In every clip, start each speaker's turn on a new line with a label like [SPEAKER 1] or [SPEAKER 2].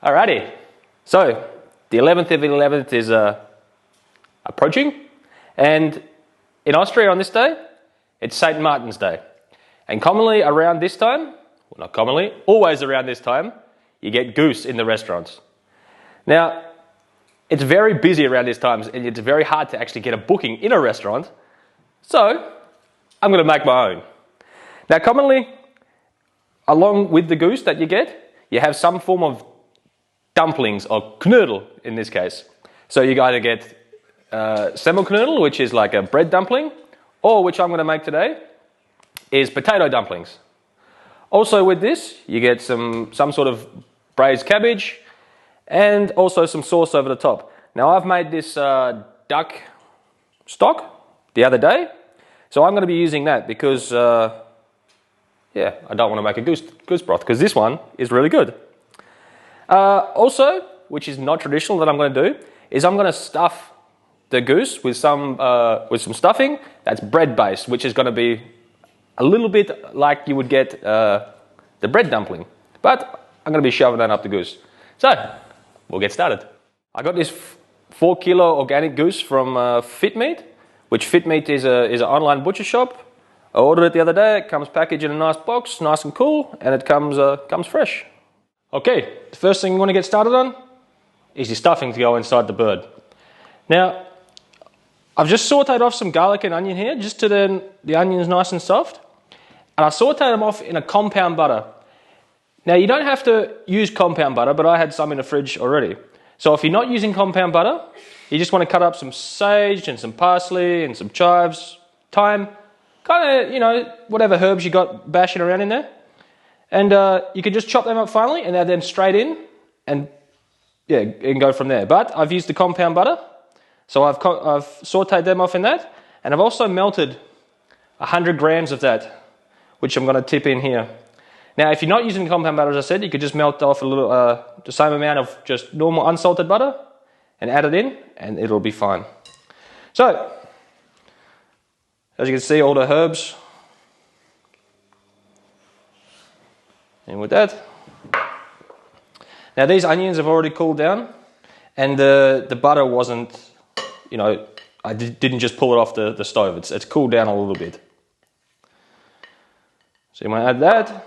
[SPEAKER 1] Alrighty, so the 11th of the 11th is approaching, and in Austria on this day, it's St. Martin's Day. And commonly around this time, well not commonly, always around this time, you get goose in the restaurants. Now, it's very busy around this time, and it's very hard to actually get a booking in a restaurant, so I'm going to make my own. Now commonly, along with the goose that you get, you have some form of dumplings, or knödel in this case. So you either get semmelknödel, which is like a bread dumpling, or which I'm going to make today, is potato dumplings. Also with this, you get some sort of braised cabbage, and also some sauce over the top. Now I've made this duck stock the other day, so I'm going to be using that because, yeah, I don't want to make a goose broth, because this one is really good. Also, which is not traditional that I'm going to do, is I'm going to stuff the goose with some stuffing that's bread based, which is going to be a little bit like you would get the bread dumpling, but I'm going to be shoving that up the goose. So, we'll get started. I got this 4 kilo organic goose from Fit Meat, which Fit Meat is an online butcher shop. I ordered it the other day. It comes packaged in a nice box, nice and cool, and it comes fresh. Okay, the first thing you want to get started on is your stuffing to go inside the bird. Now, I've just sauteed off some garlic and onion here, just to the onions nice and soft. And I sauteed them off in a compound butter. Now, you don't have to use compound butter, but I had some in the fridge already. So if you're not using compound butter, you just want to cut up some sage and some parsley and some chives, thyme, kind of, whatever herbs you got bashing around in there. And you can just chop them up finely and add them straight in and go from there. But I've used the compound butter, so I've sauteed them off in that, and I've also melted 100 grams of that, which I'm going to tip in here. Now, if you're not using compound butter, as I said, you could just melt off a little, the same amount of just normal unsalted butter and add it in, and it'll be fine. So, as you can see, all the herbs in with that. Now, these onions have already cooled down, and the butter wasn't, I didn't just pull it off the stove. It's cooled down a little bit. So you want to add that.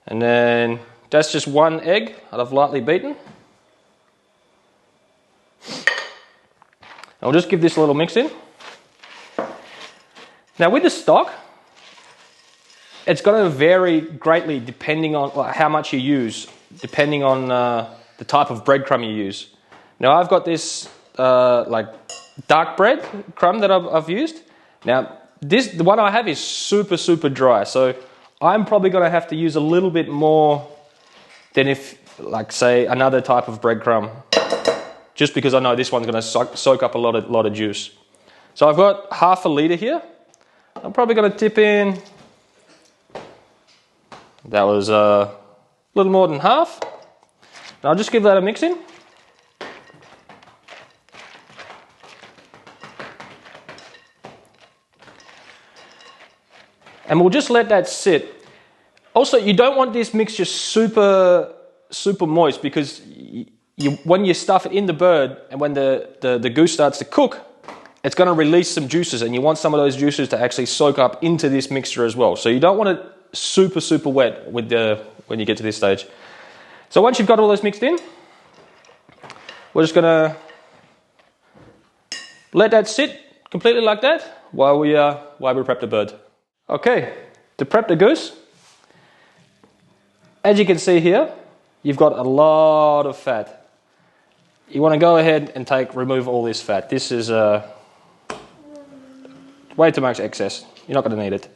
[SPEAKER 1] And then that's just 1 egg that I've lightly beaten. I'll just give this a little mix in. Now with the stock, it's going to vary greatly depending on how much you use, depending on the type of breadcrumb you use. Now I've got this like dark bread crumb that I've used. Now the one I have is super dry, so I'm probably going to have to use a little bit more than if, like, say, another type of breadcrumb, just because I know this one's going to soak up a lot of juice. So I've got ½ liter here. I'm probably going to tip in, that was a little more than half. And I'll just give that a mix in. And we'll just let that sit. Also, you don't want this mixture super moist, because when you stuff it in the bird and when the goose starts to cook, it's going to release some juices, and you want some of those juices to actually soak up into this mixture as well. So you don't want it super wet when you get to this stage. So once you've got all this mixed in, we're just going to let that sit completely like that while we prep the bird. Okay, to prep the goose, as you can see here, you've got a lot of fat. You want to go ahead and remove all this fat. This is way too much excess. You're not going to need it.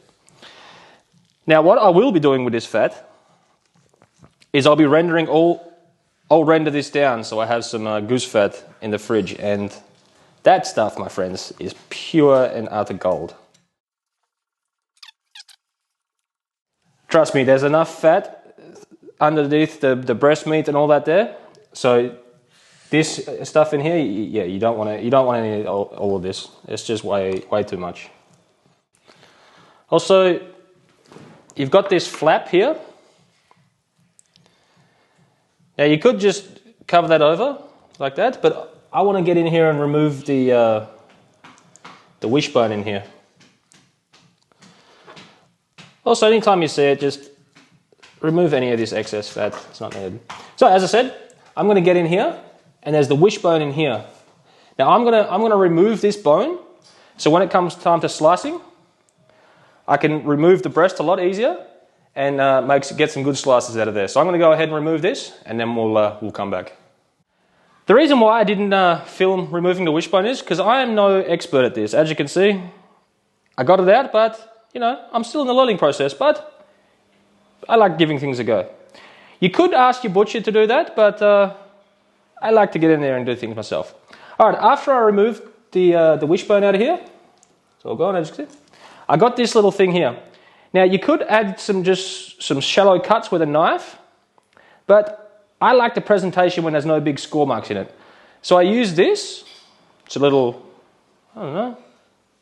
[SPEAKER 1] Now, what I will be doing with this fat is I'll render this down, so I have some goose fat in the fridge, and that stuff, my friends, is pure and utter gold. Trust me, there's enough fat underneath the breast meat and all that there. So this stuff in here, yeah, you don't want any all of this. It's just way too much. Also, you've got this flap here. Now you could just cover that over like that, but I want to get in here and remove the wishbone in here. Also, anytime you see it, just remove any of this excess fat. It's not needed. So as I said, I'm going to get in here, and there's the wishbone in here. Now I'm going to remove this bone, so when it comes time to slicing, I can remove the breast a lot easier and get some good slices out of there. So I'm going to go ahead and remove this, and then we'll come back. The reason why I didn't film removing the wishbone is because I am no expert at this. As you can see, I got it out, but you know, I'm still in the learning process, but I like giving things a go. You could ask your butcher to do that, but I like to get in there and do things myself. All right, after I remove the wishbone out of here, so I'll go on, as you can see, I got this little thing here. Now you could add some shallow cuts with a knife, but I like the presentation when there's no big score marks in it. So I use this. It's a little, I don't know,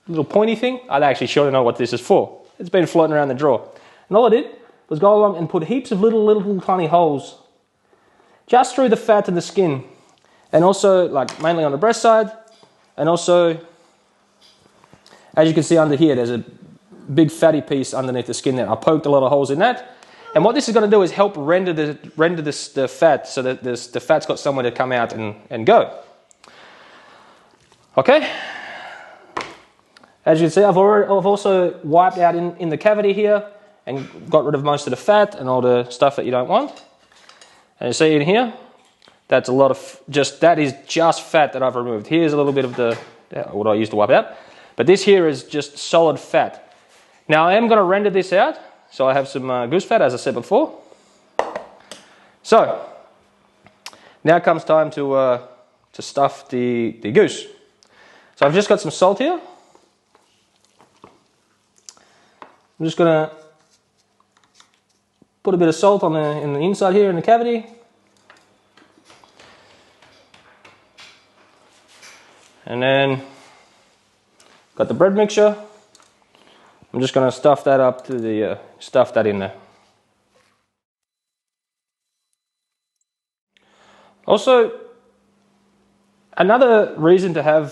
[SPEAKER 1] little pointy thing. I actually sure don't know what this is for. It's been floating around the drawer. And all I did was go along and put heaps of little tiny holes just through the fat and the skin. And also, like, mainly on the breast side. And also, as you can see under here, there's a big fatty piece underneath the skin there. I poked a lot of holes in that. And what this is going to do is help render the fat so that the fat's got somewhere to come out and go. Okay? As you can see, I've also wiped out in the cavity here and got rid of most of the fat and all the stuff that you don't want. And you see in here, that's a lot of that is just fat that I've removed. Here's a little bit of what I used to wipe out. But this here is just solid fat. Now I am going to render this out. So I have some goose fat, as I said before. So now comes time to stuff the goose. So I've just got some salt here. I'm just going to put a bit of salt in the inside here in the cavity. And then got the bread mixture. I'm just going to stuff that up to stuff that in there. Also, another reason to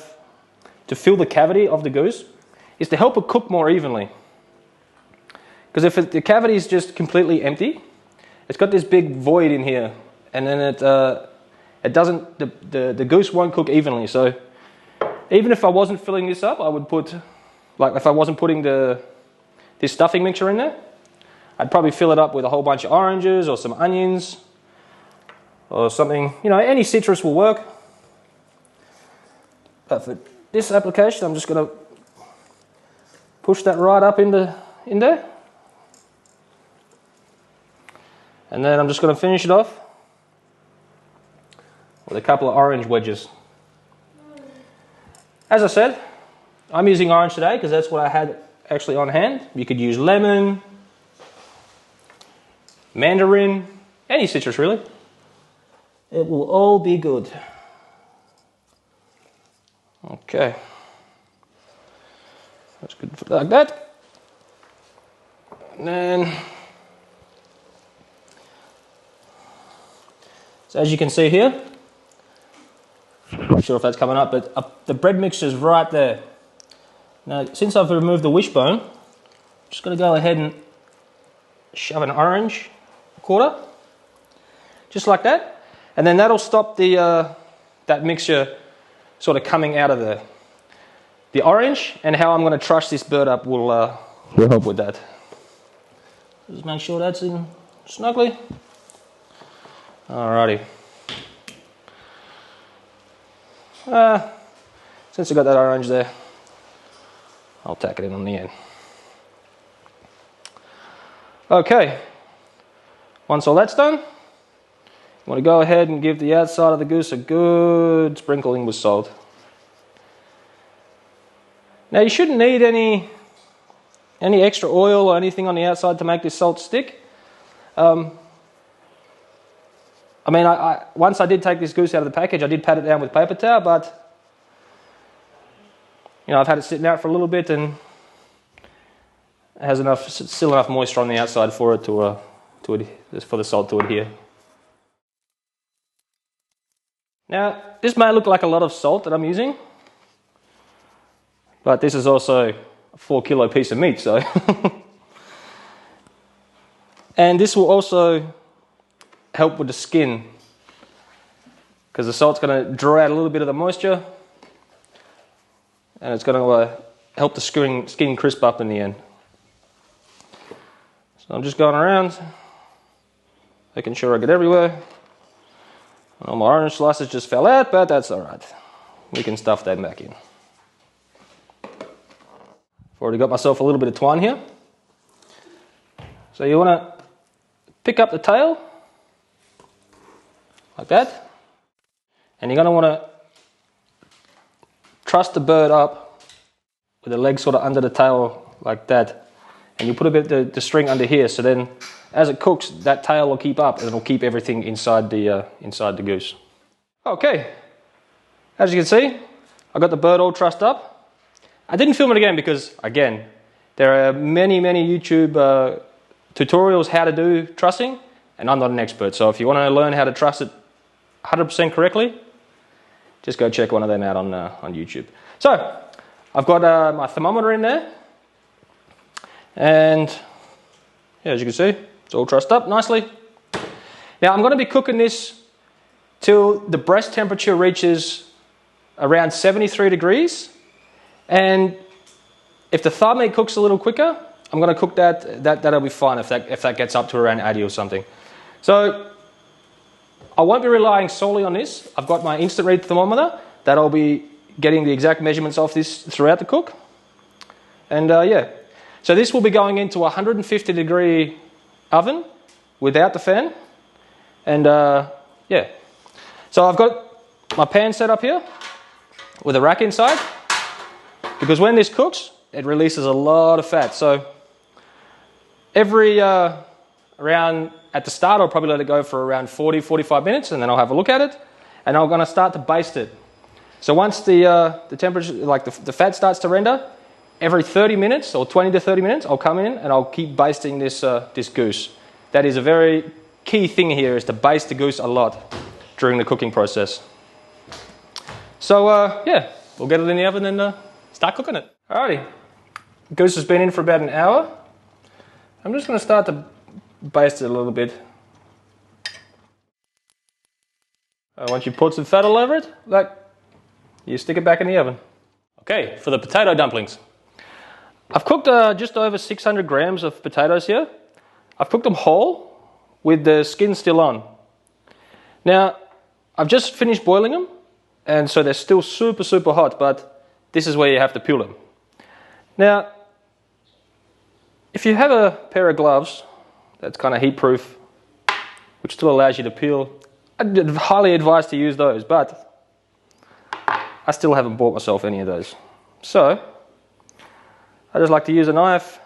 [SPEAKER 1] fill the cavity of the goose is to help it cook more evenly. Because if the cavity is just completely empty, it's got this big void in here, and then it doesn't. The goose won't cook evenly. So even if I wasn't filling this up, I would put, like, if I wasn't putting this stuffing mixture in there, I'd probably fill it up with a whole bunch of oranges or some onions or something. You know, any citrus will work. But for this application, I'm just going to push that right up in there. And then I'm just going to finish it off with a couple of orange wedges. As I said, I'm using orange today because that's what I had actually on hand. You could use lemon, mandarin, any citrus really. It will all be good. Okay. That's good for like that. And then, so as you can see here, I'm not sure if that's coming up, but the bread mixture is right there. Now, since I've removed the wishbone, I'm just going to go ahead and shove an orange quarter, just like that, and then that'll stop that mixture sort of coming out of the orange. And how I'm going to truss this bird up will help with that. Just make sure that's in snugly. Alrighty. Since I got that orange there, I'll tack it in on the end. Okay, once all that's done, you want to go ahead and give the outside of the goose a good sprinkling with salt. Now you shouldn't need any extra oil or anything on the outside to make this salt stick. I mean, once I did take this goose out of the package, I did pat it down with paper towel, but you know, I've had it sitting out for a little bit, and it has still enough moisture on the outside for it for the salt to adhere. Now, this may look like a lot of salt that I'm using, but this is also a 4-kilo piece of meat, so. And this will also help with the skin, because the salt's going to draw out a little bit of the moisture, and it's going to help the skin crisp up in the end. So I'm just going around, making sure I get everywhere. All my orange slices just fell out, but that's alright. We can stuff them back in. I've already got myself a little bit of twine here. So you want to pick up the tail, like that. And you're going to want to truss the bird up with the legs sort of under the tail, like that. And you put a bit of the string under here, so then as it cooks, that tail will keep up and it'll keep everything inside the goose. Okay, as you can see, I got the bird all trussed up. I didn't film it again because, again, there are many YouTube tutorials how to do trussing, and I'm not an expert. So if you want to learn how to truss it 100% correctly, just go check one of them out on YouTube. So I've got my thermometer in there, and yeah, as you can see, it's all trussed up nicely. Now I'm going to be cooking this till the breast temperature reaches around 73 degrees. And if the thigh meat cooks a little quicker, I'm going to cook that'll be fine if that gets up to around 80 or something. So I won't be relying solely on this. I've got my instant read thermometer that I'll be getting the exact measurements of this throughout the cook. And yeah, so this will be going into a 150 degree oven without the fan. And yeah, so I've got my pan set up here with a rack inside, because when this cooks, it releases a lot of fat. So every around at the start, I'll probably let it go for around 40-45 minutes, and then I'll have a look at it, and I'm going to start to baste it. So once the temperature, like the fat starts to render, every 30 minutes or 20 to 30 minutes, I'll come in and I'll keep basting this this goose. That is a very key thing here, is to baste the goose a lot during the cooking process. So yeah, we'll get it in the oven and start cooking it. Alrighty, the goose has been in for about an hour. I'm just going to start to baste it a little bit. Once you put some fat all over it, like, you stick it back in the oven. Okay, for the potato dumplings. I've cooked just over 600 grams of potatoes here. I've cooked them whole with the skin still on. Now, I've just finished boiling them, and so they're still super hot, but this is where you have to peel them. Now, if you have a pair of gloves that's kind of heat proof, which still allows you to peel, I'd highly advise to use those, but I still haven't bought myself any of those. So I just like to use a knife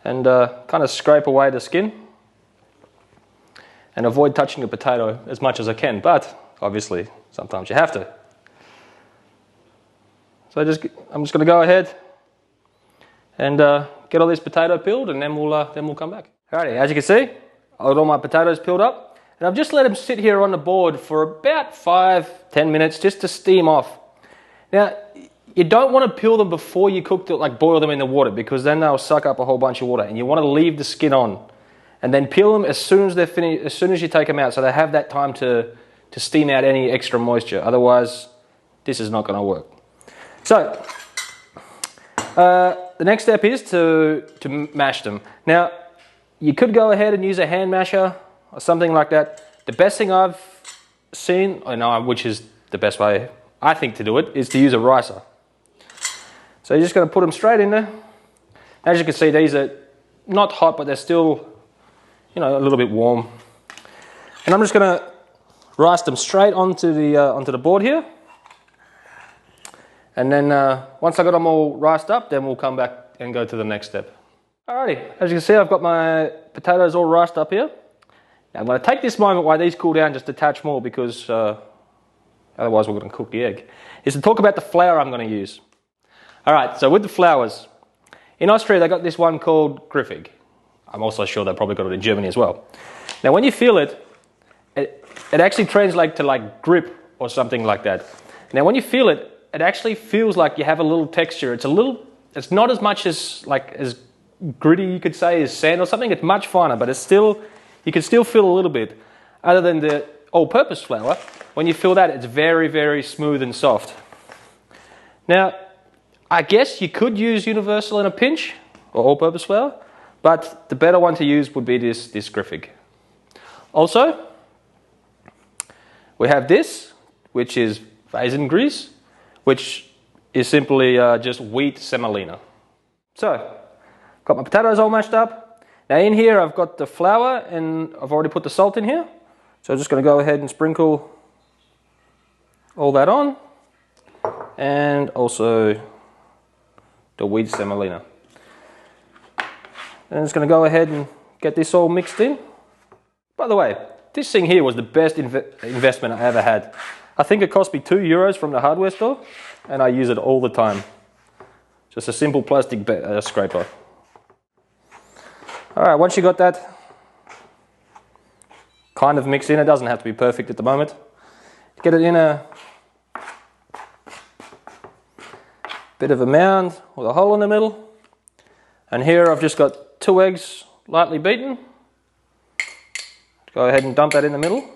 [SPEAKER 1] and kind of scrape away the skin and avoid touching the potato as much as I can, but obviously sometimes you have to. So I'm just going to go ahead and get all this potato peeled, and then we'll come back. Alrighty, as you can see, I got all my potatoes peeled up, and I've just let them sit here on the board for about 5-10 minutes just to steam off. Now, you don't want to peel them before you cook them, like boil them in the water, because then they'll suck up a whole bunch of water, and you want to leave the skin on, and then peel them as soon as they're finished, as soon as you take them out, so they have that time to steam out any extra moisture. Otherwise, this is not going to work. So the next step is to mash them. Now, you could go ahead and use a hand masher or something like that. The best thing I've seen, which is the best way I think to do it, is to use a ricer. So you're just going to put them straight in there. As you can see, these are not hot, but they're still, a little bit warm. And I'm just going to rice them straight onto the board here. And then once I got them all riced up, then we'll come back and go to the next step. Alrighty, as you can see, I've got my potatoes all riced up here. Now I'm going to take this moment while these cool down just a touch more, because otherwise we're going to cook the egg, is to talk about the flour I'm going to use. Alright, so with the flours, in Austria they got this one called Griffig. I'm also sure they probably got it in Germany as well. Now when you feel it, it actually translates to like grip or something like that. Now when you feel it, it actually feels like you have a little texture. It's not as much as gritty, you could say, as sand or something. It's much finer, but you can still feel a little bit. Other than the all-purpose flour, when you feel that, it's very, very smooth and soft. Now, I guess you could use Universal in a pinch, or all-purpose flour, but the better one to use would be this Griffig. Also, we have this, which is raisin grease, which is simply just wheat semolina. So, got my potatoes all mashed up. Now in here I've got the flour and I've already put the salt in here. So I'm just going to go ahead and sprinkle all that on. And also the wheat semolina. And I'm just going to go ahead and get this all mixed in. By the way, this thing here was the best investment I ever had. I think it cost me €2 from the hardware store, and I use it all the time. Just a simple plastic scraper. Alright, once you got that kind of mixed in, it doesn't have to be perfect at the moment. Get it in a bit of a mound with a hole in the middle. And here I've just got 2 eggs lightly beaten. Go ahead and dump that in the middle.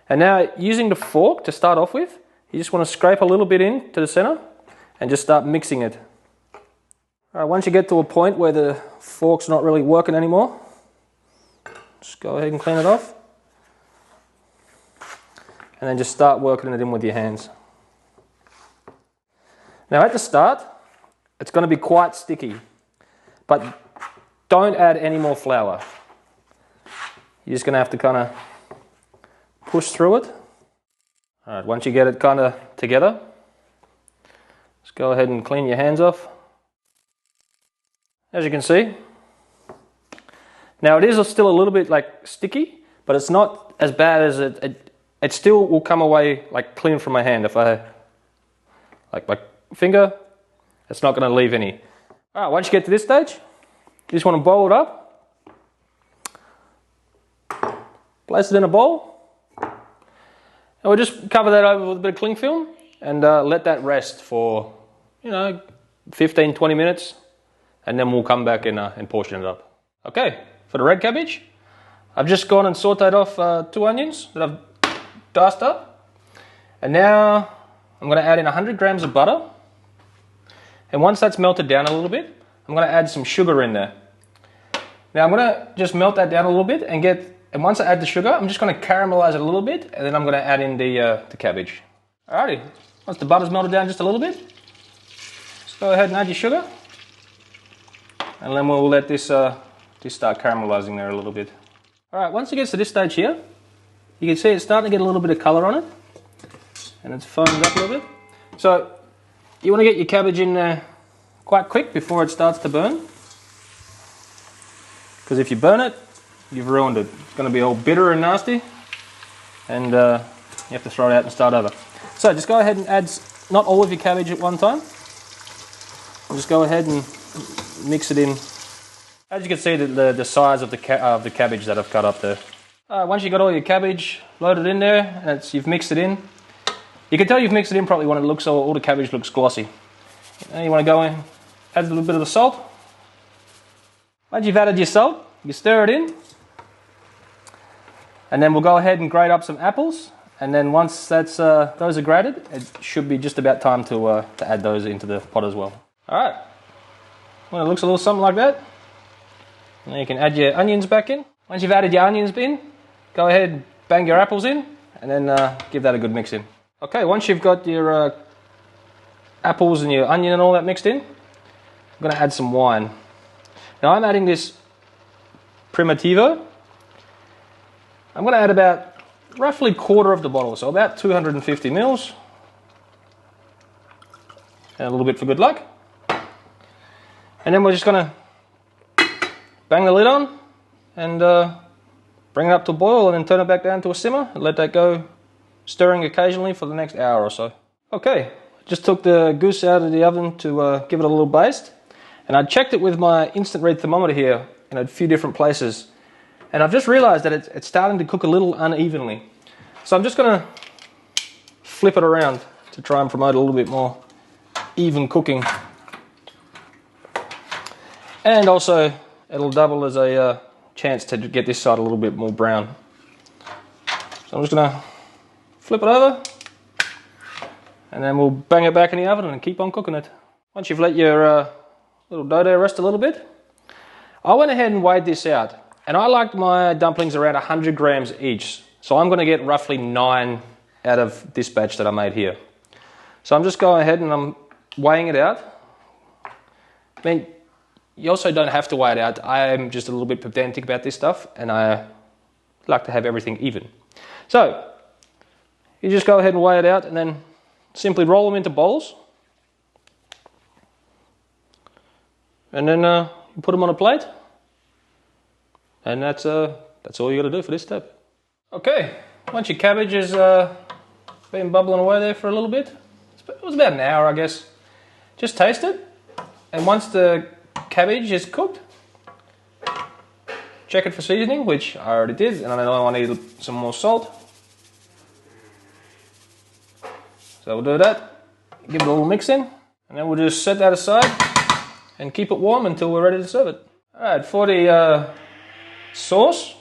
[SPEAKER 1] And now using the fork to start off with, you just want to scrape a little bit in to the center and just start mixing it. Alright, once you get to a point where the fork's not really working anymore, just go ahead and clean it off. And then just start working it in with your hands. Now at the start, it's going to be quite sticky, but don't add any more flour. You're just going to have to kind of push through it. Alright, once you get it kind of together, just go ahead and clean your hands off. As you can see, now it is still a little bit like sticky, but it's not as bad as it still will come away like clean from my hand. If I like my finger, it's not going to leave any. Alright, once you get to this stage, you just want to boil it up, place it in a bowl, and we'll just cover that over with a bit of cling film and let that rest for 15-20 minutes, and then we'll come back and portion it up. Okay, for the red cabbage, I've just gone and sauteed off 2 onions that I've diced up, and now I'm going to add in 100 grams of butter, and once that's melted down a little bit, I'm going to add some sugar in there. Now I'm going to just melt that down a little bit and once I add the sugar, I'm just going to caramelize it a little bit, and then I'm going to add in the cabbage. Alrighty, once the butter's melted down just a little bit, just go ahead and add your sugar, and then we'll let this start caramelizing there a little bit. Alright, once it gets to this stage here, you can see it's starting to get a little bit of colour on it, and it's foamed up a little bit. So you want to get your cabbage in there quite quick before it starts to burn, because if you burn it, you've ruined it. It's going to be all bitter and nasty, and you have to throw it out and start over. So just go ahead and add not all of your cabbage at one time. Just go ahead and mix it in. As you can see, the size of the cabbage that I've cut up there. Once you've got all your cabbage loaded in there and you've mixed it in, you can tell you've mixed it in properly when all the cabbage looks glossy. Now you want to go in, add a little bit of the salt. Once you've added your salt, you stir it in, and then we'll go ahead and grate up some apples. And then once those are grated, it should be just about time to add those into the pot as well. All right. When it looks a little something like that, now you can add your onions back in. Once you've added your onions in, go ahead, bang your apples in, and then give that a good mix in. Okay, once you've got your apples and your onion and all that mixed in, I'm going to add some wine. Now I'm adding this Primitivo. I'm going to add about roughly quarter of the bottle, so about 250 mils. And a little bit for good luck. And then we're just going to bang the lid on and bring it up to a boil, and then turn it back down to a simmer and let that go stirring occasionally for the next hour or so. Okay, just took the goose out of the oven to give it a little baste, and I checked it with my instant read thermometer here in a few different places, And I've just realized that it's starting to cook a little unevenly. So I'm just gonna flip it around to try and promote a little bit more even cooking. And also it'll double as a chance to get this side a little bit more brown. So I'm just gonna flip it over and then we'll bang it back in the oven and keep on cooking it. Once you've let your little dough rest a little bit, I went ahead and weighed this out. And I liked my dumplings around 100 grams each. So I'm gonna get roughly 9 out of this batch that I made here. So I'm just going ahead and I'm weighing it out. I mean, you also don't have to weigh it out. I'm just a little bit pedantic about this stuff and I like to have everything even. So you just go ahead and weigh it out and then simply roll them into bowls. And then you put them on a plate. And that's all you got to do for this step. Okay, once your cabbage has been bubbling away there for a little bit, it was about an hour I guess, just taste it. And once the cabbage is cooked, check it for seasoning, which I already did, and I know I need some more salt. So we'll do that, give it a little mix in, and then we'll just set that aside and keep it warm until we're ready to serve it. Alright, for the sauce,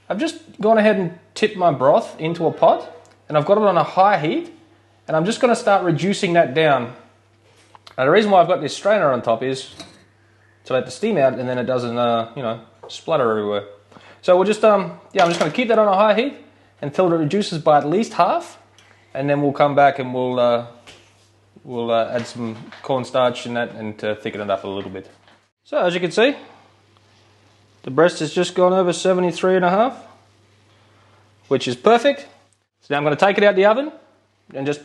[SPEAKER 1] I've just gone ahead and tipped my broth into a pot, and I've got it on a high heat, and I'm just going to start reducing that down. Now the reason why I've got this strainer on top is to let the steam out and then it doesn't, you know, splatter everywhere. So we'll just, I'm just going to keep that on a high heat until it reduces by at least half, and then we'll come back and we'll add some cornstarch in that and to thicken it up a little bit. So as you can see, the breast has just gone over 73.5, which is perfect. So now I'm going to take it out the oven and just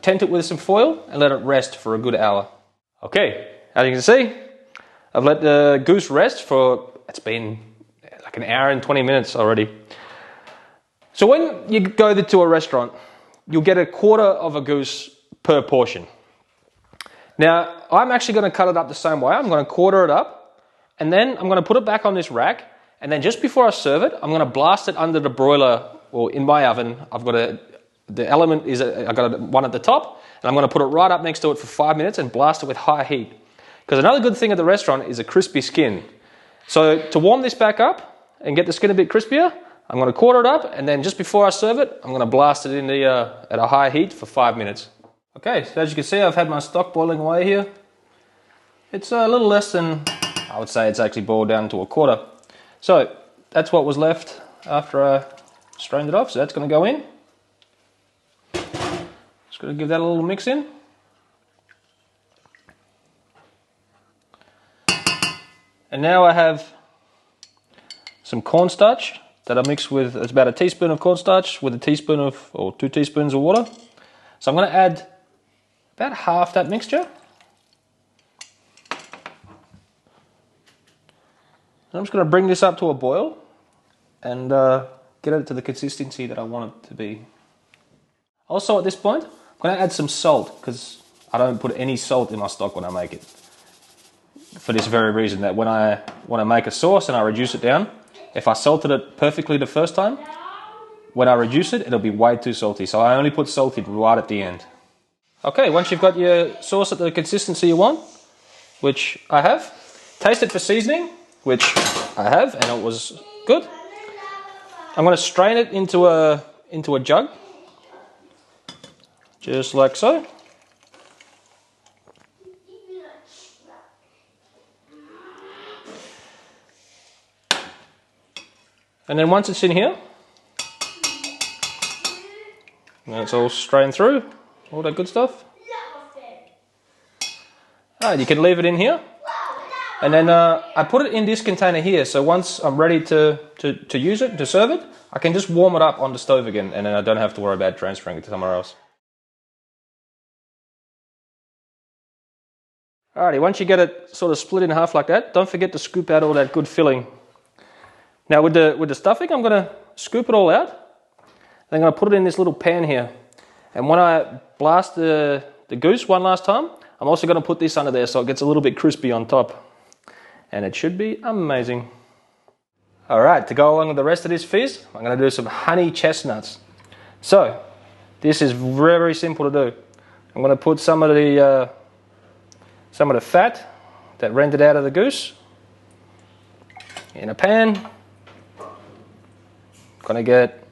[SPEAKER 1] tent it with some foil and let it rest for a good hour. Okay, as you can see, I've let the goose rest for, it's been like an hour and 20 minutes already. So when you go to a restaurant, you'll get a quarter of a goose per portion. Now, I'm actually going to cut it up the same way. I'm going to quarter it up, and then I'm going to put it back on this rack, and then just before I serve it, I'm going to blast it under the broiler, or in my oven. I've got the element is, I've got one at the top, and I'm going to put it right up next to it for 5 minutes and blast it with high heat. Because another good thing at the restaurant is a crispy skin. So to warm this back up and get the skin a bit crispier, I'm going to quarter it up, and then just before I serve it, I'm going to blast it in at a high heat for 5 minutes. Okay, so as you can see, I've had my stock boiling away here. It's a little less than, I would say it's actually boiled down to a quarter. So that's what was left after I strained it off, so that's going to go in. Just going to give that a little mix in. And now I have some cornstarch that I mix with, it's about a teaspoon of cornstarch with a teaspoon of, or 2 teaspoons of water. So I'm going to add about half that mixture. And I'm just going to bring this up to a boil and get it to the consistency that I want it to be. Also at this point, I'm going to add some salt, because I don't put any salt in my stock when I make it. For this very reason, that when I want to make a sauce and I reduce it down, if I salted it perfectly the first time, when I reduce it, it'll be way too salty. So I only put salt in right at the end. Okay, once you've got your sauce at the consistency you want, which I have, taste it for seasoning, which I have, and it was good. I'm going to strain it into a jug, just like so. And then once it's in here, and it's all strained through, all that good stuff. Alright, you can leave it in here. And then I put it in this container here, so once I'm ready to use it, to serve it, I can just warm it up on the stove again, and then I don't have to worry about transferring it to somewhere else. Alrighty, once you get it sort of split in half like that, don't forget to scoop out all that good filling. Now with the stuffing, I'm going to scoop it all out. Then I'm going to put it in this little pan here. And when I blast the goose one last time, I'm also going to put this under there so it gets a little bit crispy on top. And it should be amazing. Alright, to go along with the rest of this fizz, I'm going to do some honey chestnuts. So, this is very simple to do. I'm going to put some of the fat that rendered out of the goose in a pan. Going to get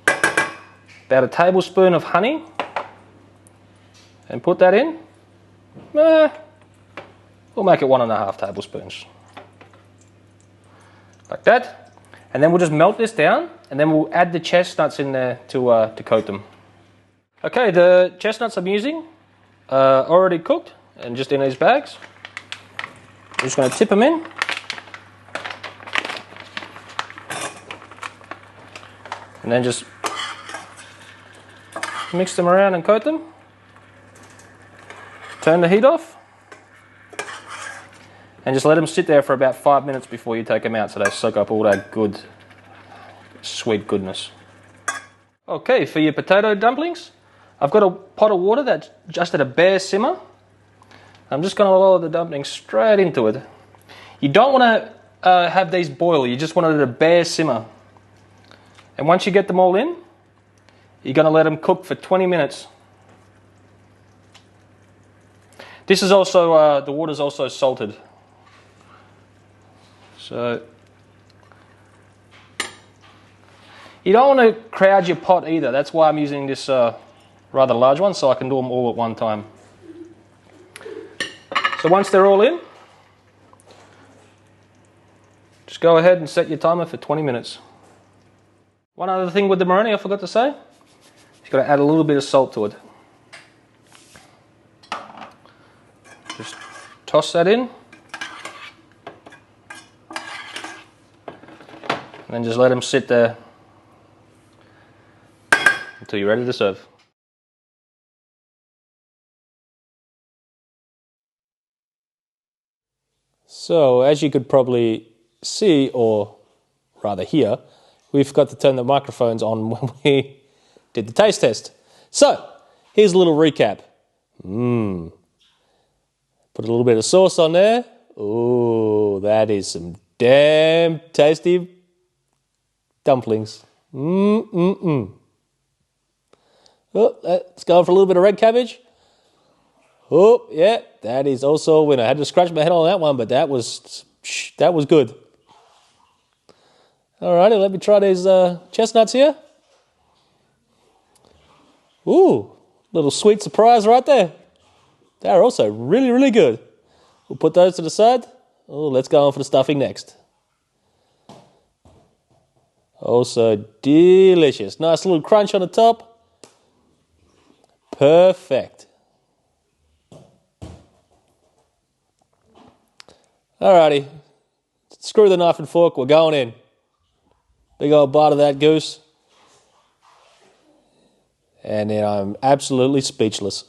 [SPEAKER 1] about a tablespoon of honey and put that in. We'll make it 1.5 tablespoons. Like that. And then we'll just melt this down and then we'll add the chestnuts in there to coat them. Okay, the chestnuts I'm using are already cooked and just in these bags. I'm just going to tip them in. And then just mix them around and coat them. Turn the heat off. And just let them sit there for about 5 minutes before you take them out so they soak up all that good, sweet goodness. Okay, for your potato dumplings, I've got a pot of water that's just at a bare simmer. I'm just going to lower the dumplings straight into it. You don't want to have these boil, you just want it at a bare simmer. And once you get them all in, you're going to let them cook for 20 minutes. This is also, the water's also salted. So, you don't want to crowd your pot either. That's why I'm using this rather large one, so I can do them all at one time. So once they're all in, just go ahead and set your timer for 20 minutes. One other thing with the marinade I forgot to say, you've got to add a little bit of salt to it. Just toss that in. And then just let them sit there until you're ready to serve. So, as you could probably see, or rather hear, we forgot to turn the microphones on when we did the taste test. So, here's a little recap. Put a little bit of sauce on there. Ooh, that is some damn tasty dumplings. Oh, let's go for a little bit of red cabbage. Oh, yeah, that is also a winner. I had to scratch my head on that one, but that was good. Alrighty, let me try these chestnuts here. Ooh, little sweet surprise right there. They're also really, really good. We'll put those to the side. Oh, let's go on for the stuffing next. Also delicious. Nice little crunch on the top. Perfect. Alrighty. Screw the knife and fork. We're going in. Big old bite of that goose. And then I'm absolutely speechless.